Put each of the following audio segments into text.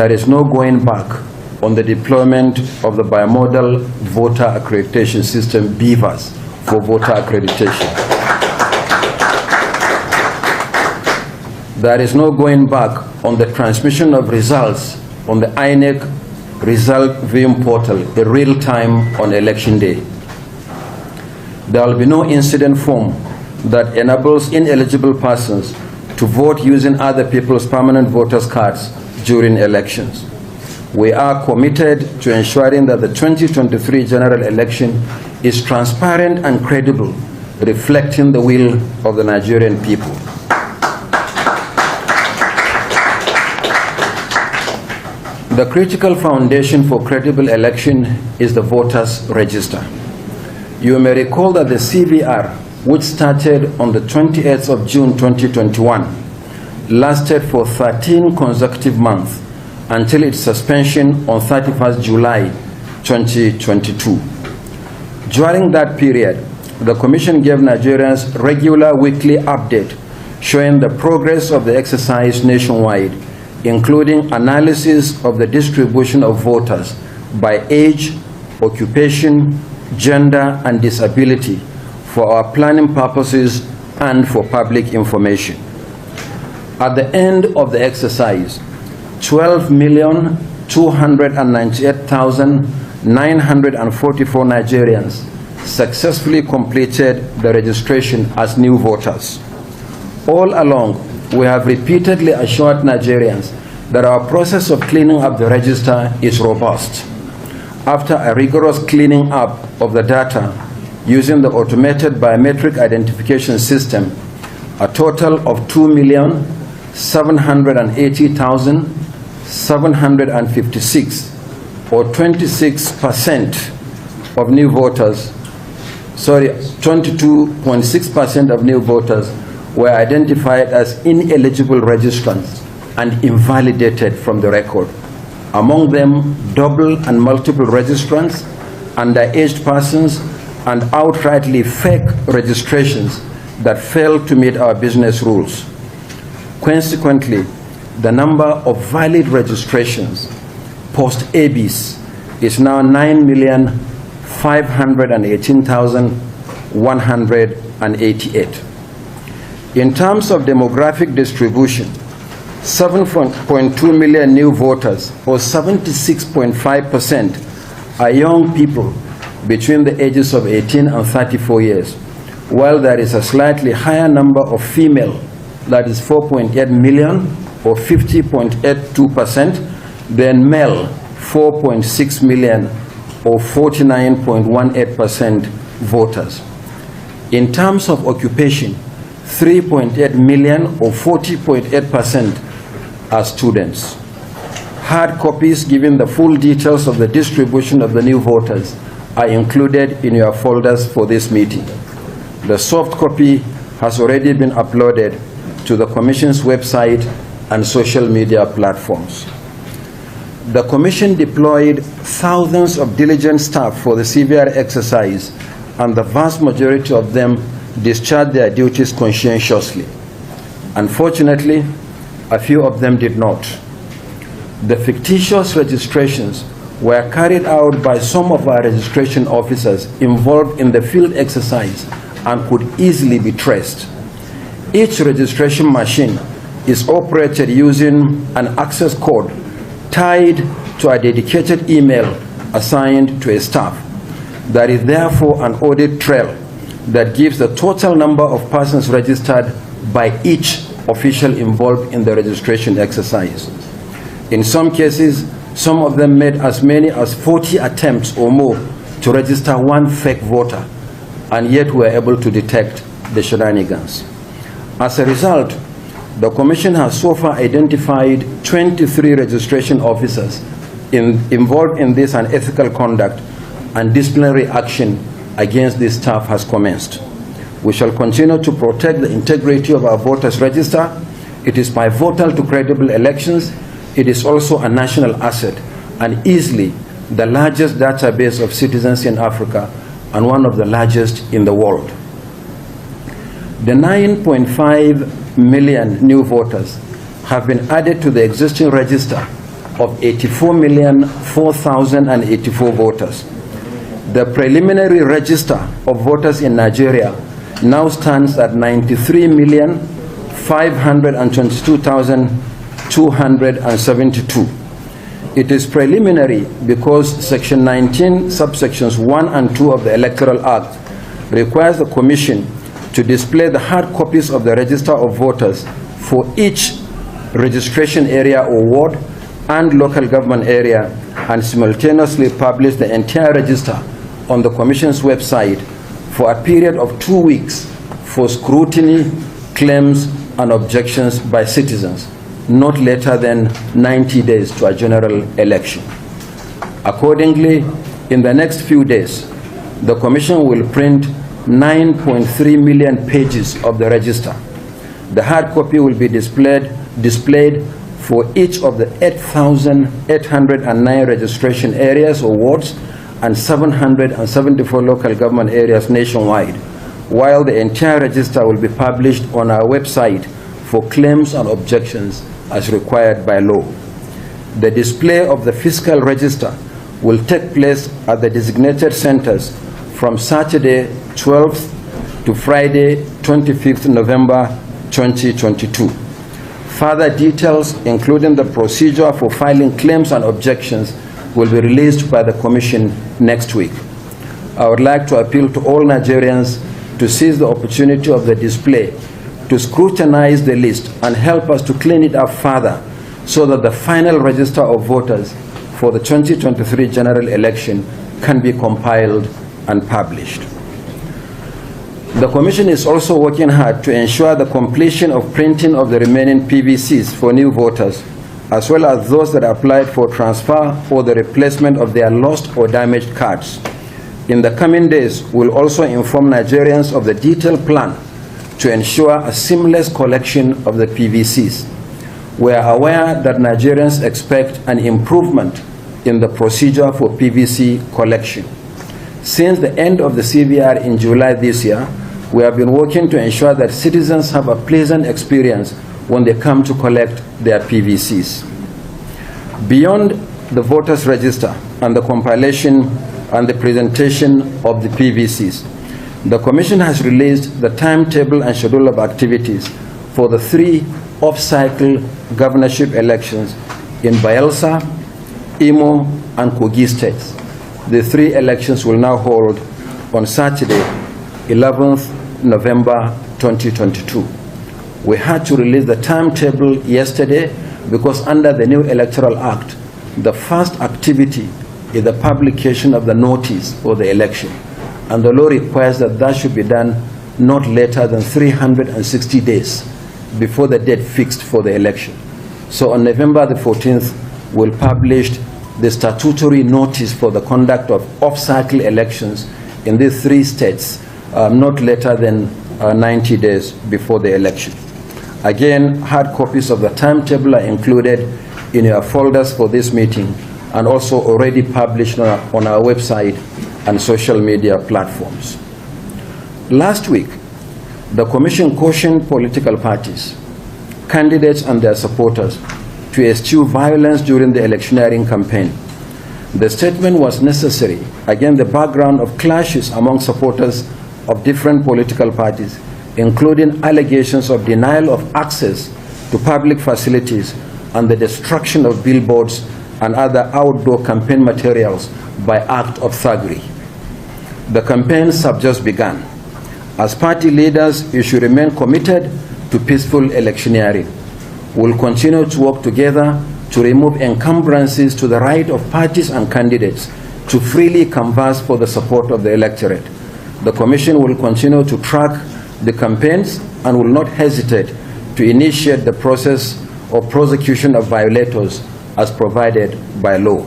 There is no going back on the deployment of the bimodal voter accreditation system, BVAS, for voter accreditation. There is no going back on the transmission of results on the INEC result viewing portal in real time on election day. There will be no incident form that enables ineligible persons to vote using other people's permanent voters' cards during elections. We are committed to ensuring that the 2023 general election is transparent and credible, reflecting the will of the Nigerian people. The critical foundation for credible election is the voters' register. You may recall that the CVR, which started on the 28th of June 2021, lasted for 13 consecutive months until its suspension on 31st July 2022. During that period, the Commission gave Nigerians regular weekly update showing the progress of the exercise nationwide, including analysis of the distribution of voters by age, occupation, gender, and disability for our planning purposes and for public information. At the end of the exercise, 12,298,944 Nigerians successfully completed the registration as new voters. All along, we have repeatedly assured Nigerians that our process of cleaning up the register is robust. After a rigorous cleaning up of the data using the automated biometric identification system, a total of 2,780,756, or 26% of new voters, 22.6% of new voters were identified as ineligible registrants and invalidated from the record. Among them, double and multiple registrants, underage persons, and outrightly fake registrations that failed to meet our business rules. Consequently, the number of valid registrations post-ABIS is now 9,518,188. In terms of demographic distribution, 7.2 million new voters, or 76.5%, are young people between the ages of 18 and 34 years, while there is a slightly higher number of female, that is 4.8 million, or 50.82%, than male, 4.6 million, or 49.18% voters. In terms of occupation, 3.8 million, or 40.8%, are students. Hard copies giving the full details of the distribution of the new voters are included in your folders for this meeting. The soft copy has already been uploaded to the Commission's website and social media platforms. The Commission deployed thousands of diligent staff for the CVR exercise, and the vast majority of them discharged their duties conscientiously. Unfortunately, a few of them did not. The fictitious registrations were carried out by some of our registration officers involved in the field exercise and could easily be traced. Each registration machine is operated using an access code tied to a dedicated email assigned to a staff. There is therefore an audit trail that gives the total number of persons registered by each official involved in the registration exercise. In some cases, some of them made as many as 40 attempts or more to register one fake voter, and yet were able to detect the shenanigans. As a result, the Commission has so far identified 23 registration officers involved in this unethical conduct, and disciplinary action against this staff has commenced. We shall continue to protect the integrity of our voters' register. It is pivotal to credible elections. It is also a national asset and easily the largest database of citizens in Africa and one of the largest in the world. The 9.5 million new voters have been added to the existing register of 84,004,084 voters. The preliminary register of voters in Nigeria now stands at 93,522,272. It is preliminary because Section 19, subsections 1 and 2 of the Electoral Act requires the Commission to display the hard copies of the register of voters for each registration area or ward and local government area, and simultaneously publish the entire register on the Commission's website for a period of 2 weeks for scrutiny, claims, and objections by citizens, not later than 90 days to a general election. Accordingly, in the next few days, the Commission will print 9.3 million pages of the register. The hard copy will be displayed for each of the 8,809 registration areas or wards and 774 local government areas nationwide, while the entire register will be published on our website for claims and objections as required by law. The display of the fiscal register will take place at the designated centers from Saturday 12th to Friday 25th November 2022. Further details, including the procedure for filing claims and objections, will be released by the Commission next week. I would like to appeal to all Nigerians to seize the opportunity of the display to scrutinize the list and help us to clean it up further so that the final register of voters for the 2023 general election can be compiled and published. The Commission is also working hard to ensure the completion of printing of the remaining PVCs for new voters, as well as those that applied for transfer or the replacement of their lost or damaged cards. In the coming days, we'll also inform Nigerians of the detailed plan to ensure a seamless collection of the PVCs. We are aware that Nigerians expect an improvement in the procedure for PVC collection. Since the end of the CVR in July this year, we have been working to ensure that citizens have a pleasant experience when they come to collect their PVCs. Beyond the voters' register and the compilation and the presentation of the PVCs, the Commission has released the timetable and schedule of activities for the 3 off-cycle governorship elections in Bayelsa, Imo, and Kogi states. The 3 elections will now hold on Saturday, 11th November 2022. We had to release the timetable yesterday because under the new Electoral Act, the first activity is the publication of the notice for the election. And the law requires that that should be done not later than 360 days before the date fixed for the election. So on November the 14th, we'll publish the statutory notice for the conduct of off-cycle elections in these 3 states, not later than 90 days before the election. Again, hard copies of the timetable are included in your folders for this meeting and also already published on our website and social media platforms. Last week, the Commission cautioned political parties, candidates and their supporters to eschew violence during the electioneering campaign. The statement was necessary against the background of clashes among supporters of different political parties, including allegations of denial of access to public facilities and the destruction of billboards and other outdoor campaign materials by act of thuggery. The campaigns have just begun. As party leaders, you should remain committed to peaceful electioneering. We'll continue to work together to remove encumbrances to the right of parties and candidates to freely canvass for the support of the electorate. The Commission will continue to track the campaigns and will not hesitate to initiate the process of prosecution of violators as provided by law.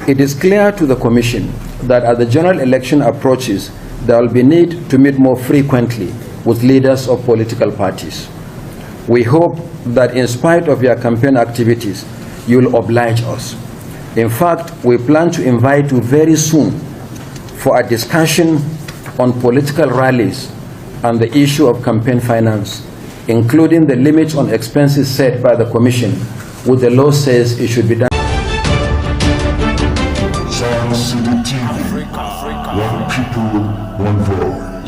It is clear to the Commission that as the general election approaches, there will be need to meet more frequently with leaders of political parties. We hope that in spite of your campaign activities, you will oblige us. In fact, we plan to invite you very soon for a discussion on political rallies and the issue of campaign finance, including the limits on expenses set by the Commission which the law says it should be done. One people, one vote.